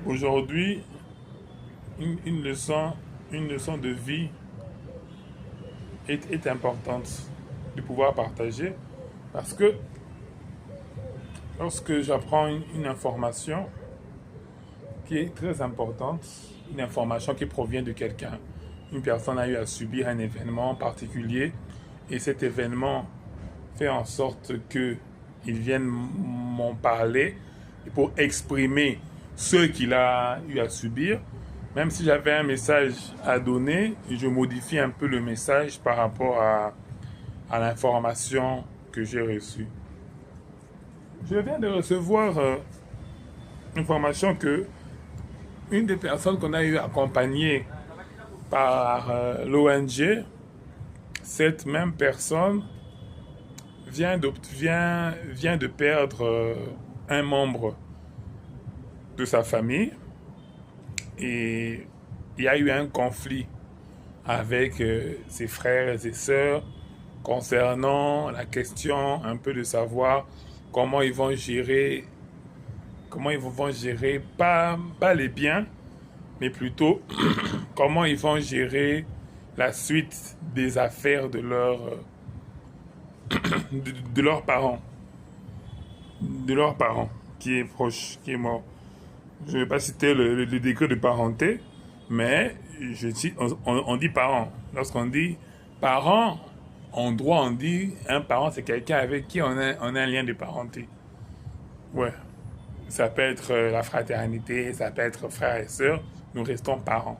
Aujourd'hui, une leçon de vie est importante de pouvoir partager parce que lorsque j'apprends une information qui est très importante, une information qui provient de quelqu'un, une personne a eu à subir un événement particulier et cet événement fait en sorte que il vienne m'en parler pour exprimer ce qu'il a eu à subir. Même si j'avais un message à donner, je modifie un peu le message par rapport à l'information que j'ai reçue. Je viens de recevoir une information que une des personnes qu'on a eu accompagnée par l'ONG, cette même personne vient de perdre un membre de sa famille et il y a eu un conflit avec ses frères et ses sœurs concernant la question un peu de savoir comment ils vont gérer pas les biens mais plutôt comment ils vont gérer la suite des affaires de leurs parents, qui est proche, qui est mort. Je ne vais pas citer le degré de parenté, mais on dit parents. Lorsqu'on dit parents, en droit, on dit un parent, c'est quelqu'un avec qui on a un lien de parenté. Ouais. Ça peut être la fraternité, ça peut être frères et sœurs. Nous restons parents.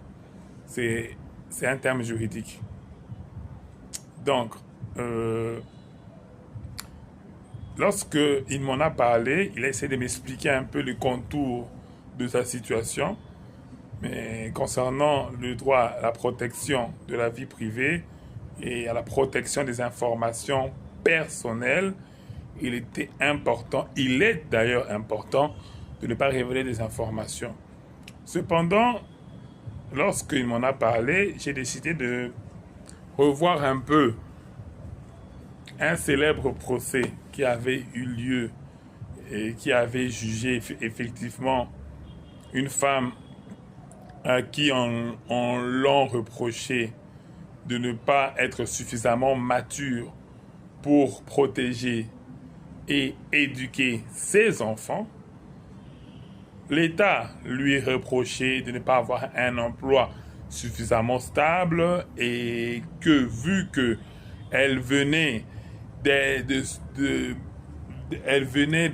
C'est, c'est un terme juridique. Donc, euh, lorsque il m'en a parlé, il a essayé de m'expliquer un peu le contour de sa situation. Mais concernant le droit à la protection de la vie privée et à la protection des informations personnelles, il était important, il est d'ailleurs important de ne pas révéler des informations. Cependant, lorsqu'il m'en a parlé, j'ai décidé de revoir un peu un célèbre procès qui avait eu lieu et qui avait jugé effectivement une femme à qui on l'on reproché de ne pas être suffisamment mature pour protéger et éduquer ses enfants. L'État lui reprochait de ne pas avoir un emploi suffisamment stable et que vu que elle venait de, de- de- elle venait